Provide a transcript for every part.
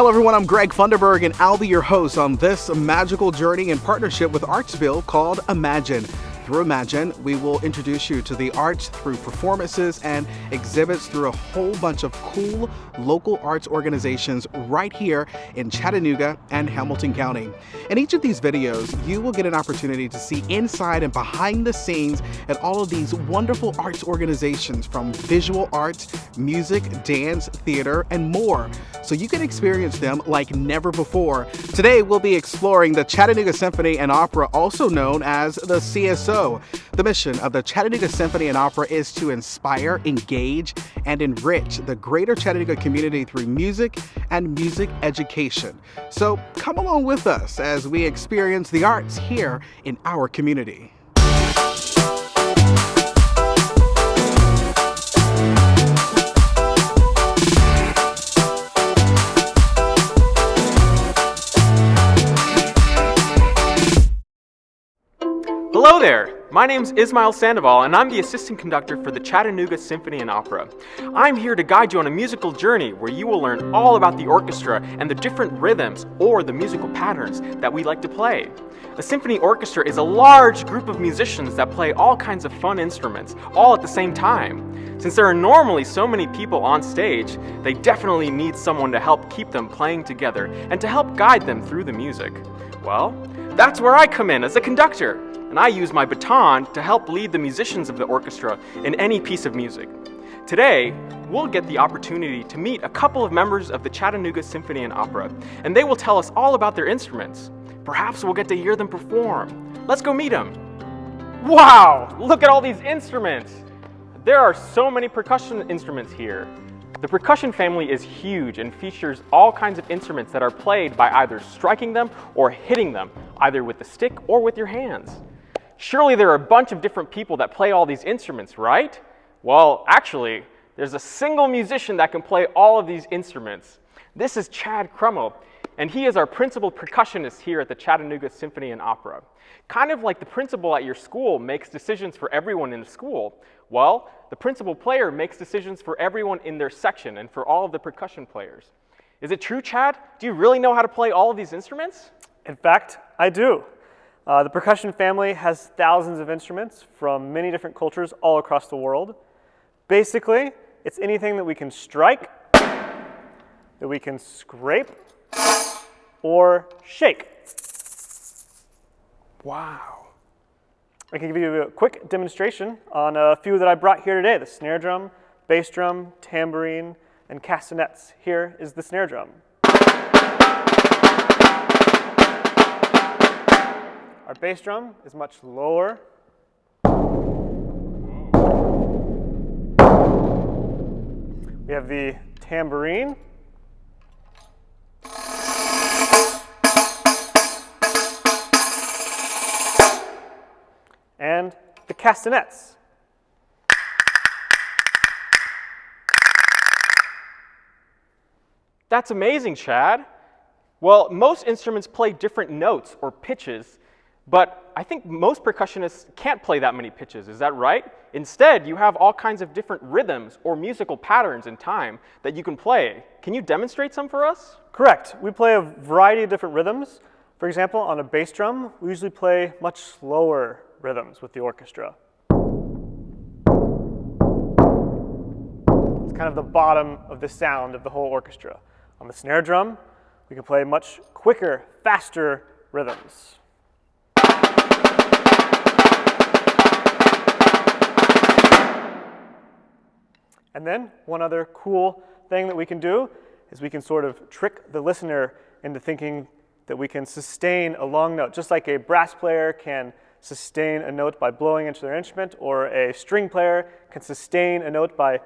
Hello everyone, I'm Greg Funderburg and I'll be your host on this magical journey in partnership with ArtsBuild called Imagine. Through Imagine, we will introduce you to the arts through performances and exhibits through a whole bunch of cool local arts organizations right here in Chattanooga and Hamilton County. In each of these videos, you will get an opportunity to see inside and behind the scenes at all of these wonderful arts organizations, from visual arts, music, dance, theater, and more, so you can experience them like never before. Today, we'll be exploring the Chattanooga Symphony and Opera, also known as the CSO. The mission of the Chattanooga Symphony and Opera is to inspire, engage, and enrich the greater Chattanooga community through music and music education. So come along with us as we experience the arts here in our community. Hello there! My name's Ismail Sandoval and I'm the assistant conductor for the Chattanooga Symphony and Opera. I'm here to guide you on a musical journey where you will learn all about the orchestra and the different rhythms or the musical patterns that we like to play. A symphony orchestra is a large group of musicians that play all kinds of fun instruments, all at the same time. Since there are normally so many people on stage, they definitely need someone to help keep them playing together and to help guide them through the music. Well, that's where I come in as a conductor, and I use my baton to help lead the musicians of the orchestra in any piece of music. Today, we'll get the opportunity to meet a couple of members of the Chattanooga Symphony and Opera, and they will tell us all about their instruments. Perhaps we'll get to hear them perform. Let's go meet them. Wow, look at all these instruments. There are so many percussion instruments here. The percussion family is huge and features all kinds of instruments that are played by either striking them or hitting them, either with the stick or with your hands. Surely there are a bunch of different people that play all these instruments, right? Well, actually, there's a single musician that can play all of these instruments. This is Chad Crummell, and he is our principal percussionist here at the Chattanooga Symphony and Opera. Kind of like the principal at your school makes decisions for everyone in the school, well, the principal player makes decisions for everyone in their section and for all of the percussion players. Is it true, Chad? Do you really know how to play all of these instruments? In fact, I do. The percussion family has thousands of instruments from many different cultures all across the world. Basically, it's anything that we can strike, that we can scrape, or shake. Wow. I can give you a quick demonstration on a few that I brought here today: the snare drum, bass drum, tambourine, and castanets. Here is the snare drum. Our bass drum is much lower. We have the tambourine. And the castanets. That's amazing, Chad. Well, most instruments play different notes or pitches, but I think most percussionists can't play that many pitches, is that right? Instead, you have all kinds of different rhythms or musical patterns in time that you can play. Can you demonstrate some for us? Correct. We play a variety of different rhythms. For example, on a bass drum, we usually play much slower rhythms with the orchestra. It's kind of the bottom of the sound of the whole orchestra. On the snare drum, we can play much quicker, faster rhythms. And then one other cool thing that we can do is we can sort of trick the listener into thinking that we can sustain a long note, just like a brass player can sustain a note by blowing into their instrument, or a string player can sustain a note by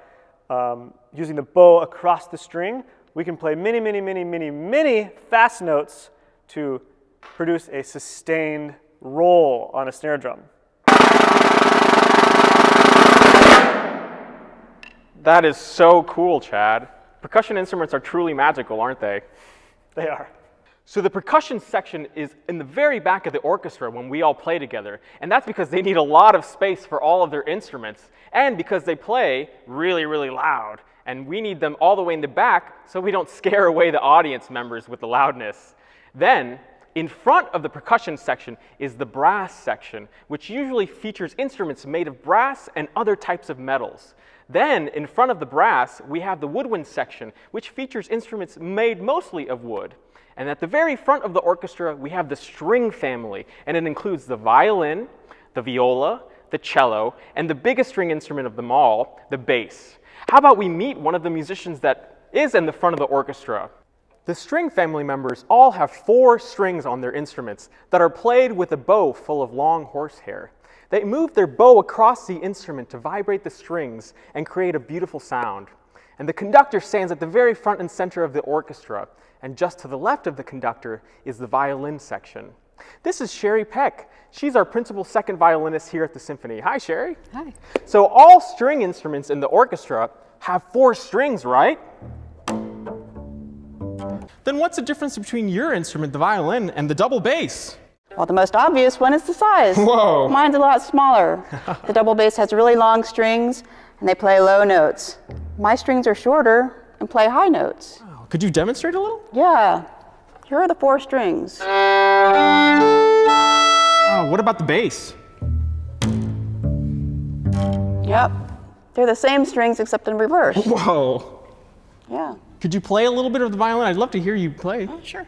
using the bow across the string. We can play many, many, many, many, many fast notes to produce a sustained roll on a snare drum. That is so cool, Chad. Percussion instruments are truly magical, aren't they? They are. So the percussion section is in the very back of the orchestra when we all play together, and that's because they need a lot of space for all of their instruments, and because they play really, really loud. And we need them all the way in the back so we don't scare away the audience members with the loudness. Then, in front of the percussion section is the brass section, which usually features instruments made of brass and other types of metals. Then, in front of the brass, we have the woodwind section, which features instruments made mostly of wood. And at the very front of the orchestra, we have the string family, and it includes the violin, the viola, the cello, and the biggest string instrument of them all, the bass. How about we meet one of the musicians that is in the front of the orchestra? The string family members all have 4 strings on their instruments that are played with a bow full of long horsehair. They move their bow across the instrument to vibrate the strings and create a beautiful sound. And the conductor stands at the very front and center of the orchestra, and just to the left of the conductor is the violin section. This is Sherry Peck. She's our principal second violinist here at the Symphony. Hi, Sherry. Hi. So all string instruments in the orchestra have 4 strings, right? Then what's the difference between your instrument, the violin, and the double bass? Well, the most obvious one is the size. Whoa. Mine's a lot smaller. The double bass has really long strings, and they play low notes. My strings are shorter and play high notes. Wow. Could you demonstrate a little? Yeah. Here are the 4 strings. Oh, what about the bass? Yep. They're the same strings except in reverse. Whoa. Yeah. Could you play a little bit of the violin? I'd love to hear you play. Oh, sure.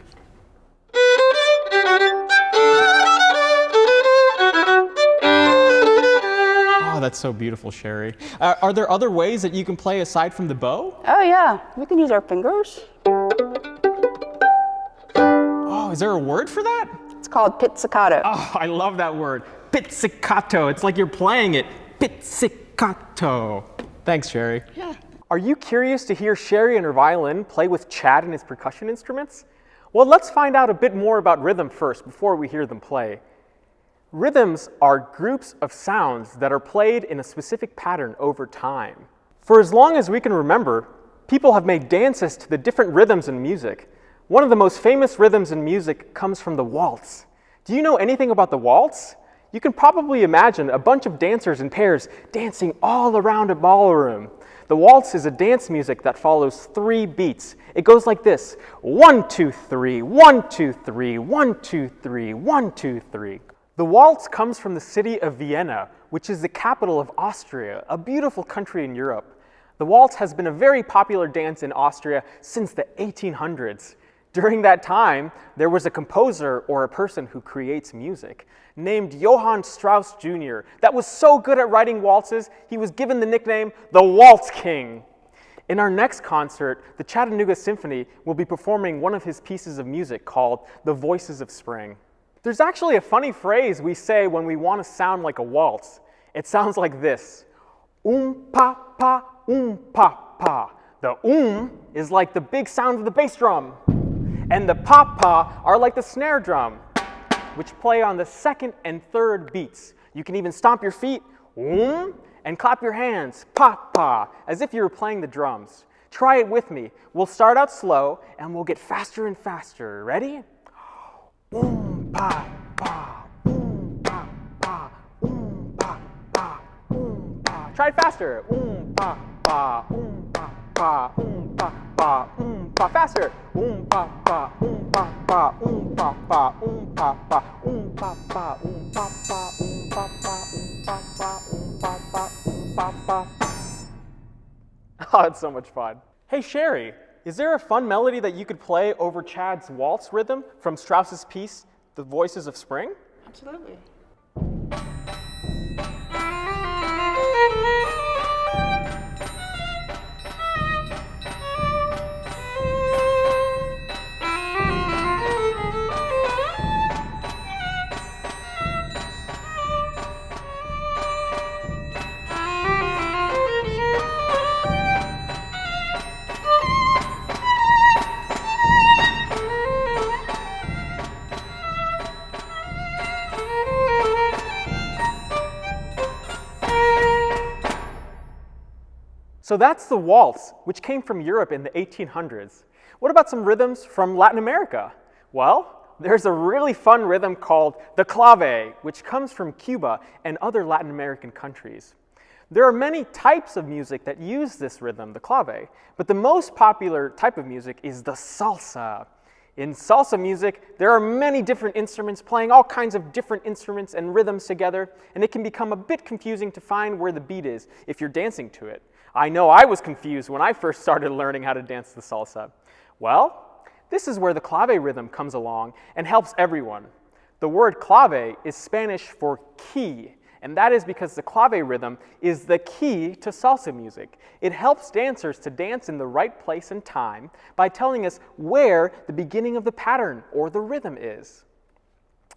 Oh, that's so beautiful, Sherry. Are there other ways that you can play aside from the bow? Oh, yeah. We can use our fingers. Oh, is there a word for that? It's called pizzicato. Oh, I love that word. Pizzicato. It's like you're playing it. Pizzicato. Thanks, Sherry. Yeah. Are you curious to hear Sherry and her violin play with Chad and his percussion instruments? Well, let's find out a bit more about rhythm first before we hear them play. Rhythms are groups of sounds that are played in a specific pattern over time. For as long as we can remember, people have made dances to the different rhythms in music. One of the most famous rhythms in music comes from the waltz. Do you know anything about the waltz? You can probably imagine a bunch of dancers in pairs dancing all around a ballroom. The waltz is a dance music that follows 3 beats. It goes like this: 1, 2, 3, 1, 2, 3, 1, 2, 3, 1, 2, 3. The waltz comes from the city of Vienna, which is the capital of Austria, a beautiful country in Europe. The waltz has been a very popular dance in Austria since the 1800s. During that time, there was a composer or a person who creates music named Johann Strauss Jr. that was so good at writing waltzes, he was given the nickname the Waltz King. In our next concert, the Chattanooga Symphony will be performing one of his pieces of music called The Voices of Spring. There's actually a funny phrase we say when we want to sound like a waltz. It sounds like this: pa pa, pa pa. The is like the big sound of the bass drum, and the pa pa are like the snare drum, which play on the 2nd and 3rd beats. You can even stomp your feet, and clap your hands, pa, as if you were playing the drums. Try it with me. We'll start out slow, and we'll get faster and faster. Ready? Pa, pa, pa, pa, pa, pa, pa. Try it faster. Pa, pa, pa, pa, pa, pa, pa. Faster. Pa, pa, pa, pa, pa, pa, pa, pa, pa, pa, pa, pa, pa, pa. Oh, it's so much fun. Hey, Sherry, is there a fun melody that you could play over Chad's waltz rhythm from Strauss's piece, The Voices of Spring? Absolutely. So that's the waltz, which came from Europe in the 1800s. What about some rhythms from Latin America? Well, there's a really fun rhythm called the clave, which comes from Cuba and other Latin American countries. There are many types of music that use this rhythm, the clave, but the most popular type of music is the salsa. In salsa music, there are many different instruments playing all kinds of different instruments and rhythms together, and it can become a bit confusing to find where the beat is if you're dancing to it. I know I was confused when I first started learning how to dance the salsa. Well, this is where the clave rhythm comes along and helps everyone. The word clave is Spanish for key, and that is because the clave rhythm is the key to salsa music. It helps dancers to dance in the right place and time by telling us where the beginning of the pattern or the rhythm is.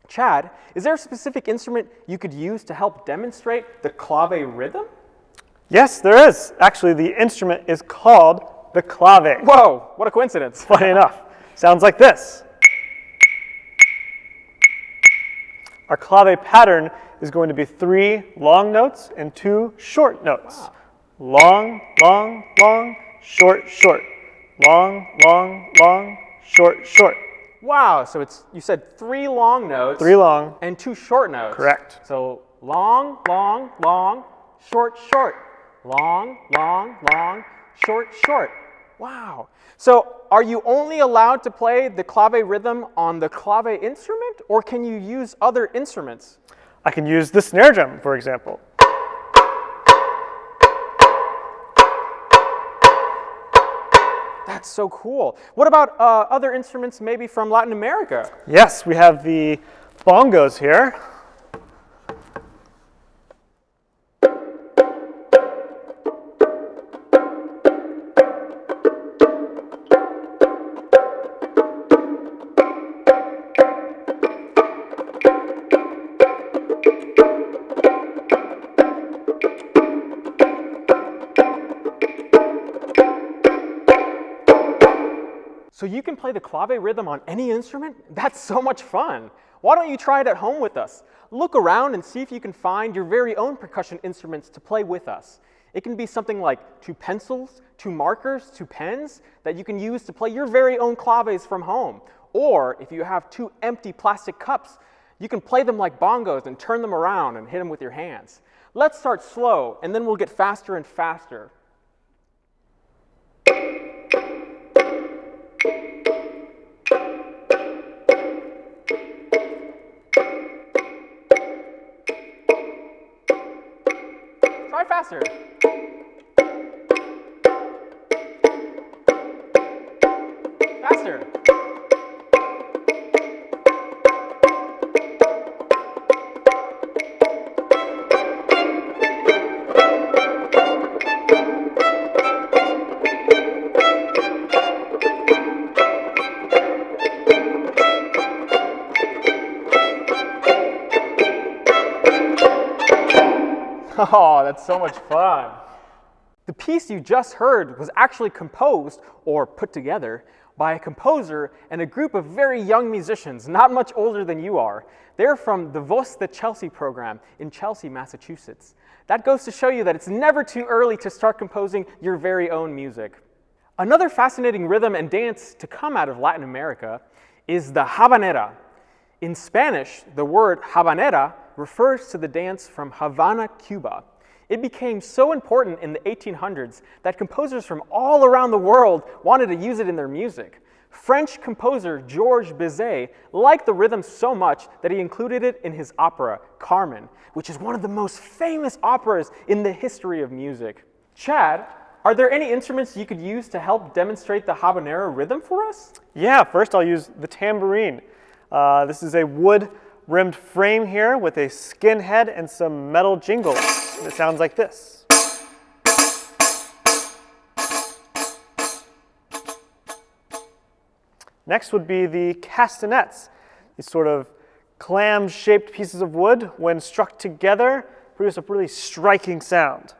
Chad, is there a specific instrument you could use to help demonstrate the clave rhythm? Yes, there is. Actually, the instrument is called the clave. Whoa, what a coincidence. Funny enough. Sounds like this. Our clave pattern is going to be 3 long notes and 2 short notes. Wow. Long, long, long, short, short. Long, long, long, short, short. Wow, so you said 3 long notes. 3 long. And 2 short notes. Correct. So long, long, long, short, short. Long, long, long, short, short. Wow. So are you only allowed to play the clave rhythm on the clave instrument, or can you use other instruments? I can use the snare drum, for example. That's so cool. What about other instruments maybe from Latin America? Yes, we have the bongos here. So you can play the clave rhythm on any instrument? That's so much fun. Why don't you try it at home with us? Look around and see if you can find your very own percussion instruments to play with us. It can be something like 2 pencils, 2 markers, 2 pens that you can use to play your very own claves from home. Or if you have 2 empty plastic cups, you can play them like bongos and turn them around and hit them with your hands. Let's start slow, and then we'll get faster and faster. Try faster. Faster. Oh, that's so much fun. The piece you just heard was actually composed or put together by a composer and a group of very young musicians, not much older than you are. They're from the Voz de Chelsea program in Chelsea, Massachusetts. That goes to show you that it's never too early to start composing your very own music. Another fascinating rhythm and dance to come out of Latin America is the habanera. In Spanish, the word habanera refers to the dance from Havana, Cuba. It became so important in the 1800s that composers from all around the world wanted to use it in their music. French composer Georges Bizet liked the rhythm so much that he included it in his opera, Carmen, which is one of the most famous operas in the history of music. Chad, are there any instruments you could use to help demonstrate the habanera rhythm for us? Yeah, first I'll use the tambourine. This is a wood-rimmed frame here with a skin head and some metal jingles. And it sounds like this. Next would be the castanets. These sort of clam-shaped pieces of wood, when struck together, produce a really striking sound.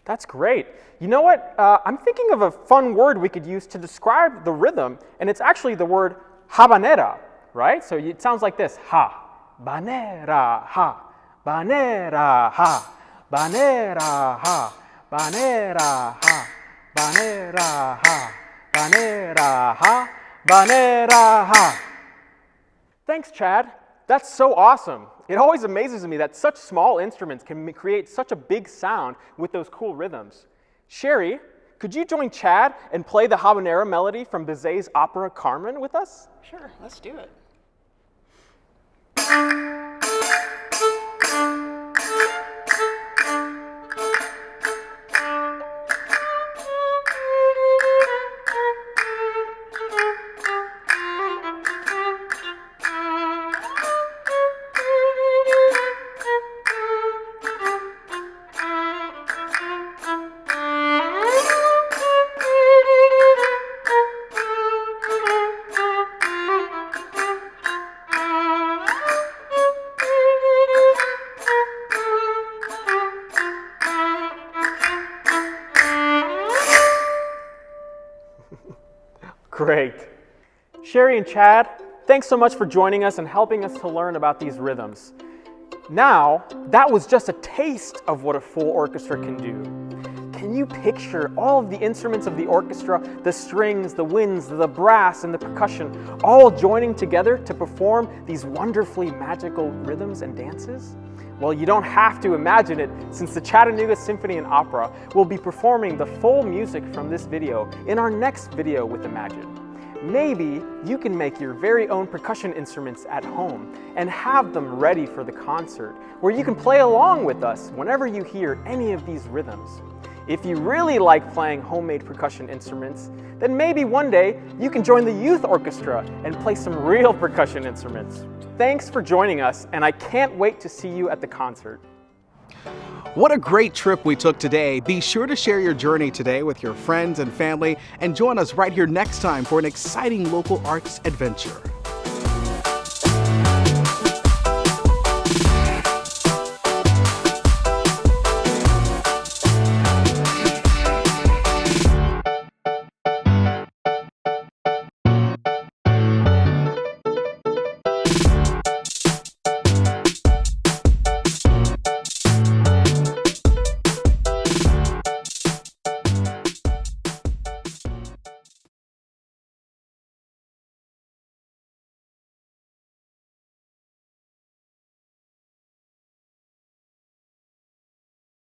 That's great. You know what? I'm thinking of a fun word we could use to describe the rhythm, and it's actually the word habanera, right? So it sounds like this: ha, banera, ha, banera, ha, banera, ha, banera, ha, banera, ha, banera, ha, banera, ha. Thanks, Chad. That's so awesome. It always amazes me that such small instruments can create such a big sound with those cool rhythms. Sherry, could you join Chad and play the habanero melody from Bizet's opera Carmen with us? Sure, let's do it. Great. Sherry and Chad, thanks so much for joining us and helping us to learn about these rhythms. Now, that was just a taste of what a full orchestra can do. Can you picture all of the instruments of the orchestra, the strings, the winds, the brass, and the percussion, all joining together to perform these wonderfully magical rhythms and dances? Well, you don't have to imagine it, since the Chattanooga Symphony and Opera will be performing the full music from this video in our next video with Imagine. Maybe you can make your very own percussion instruments at home and have them ready for the concert, where you can play along with us whenever you hear any of these rhythms. If you really like playing homemade percussion instruments, then maybe one day you can join the youth orchestra and play some real percussion instruments. Thanks for joining us, and I can't wait to see you at the concert. What a great trip we took today. Be sure to share your journey today with your friends and family, and join us right here next time for an exciting local arts adventure.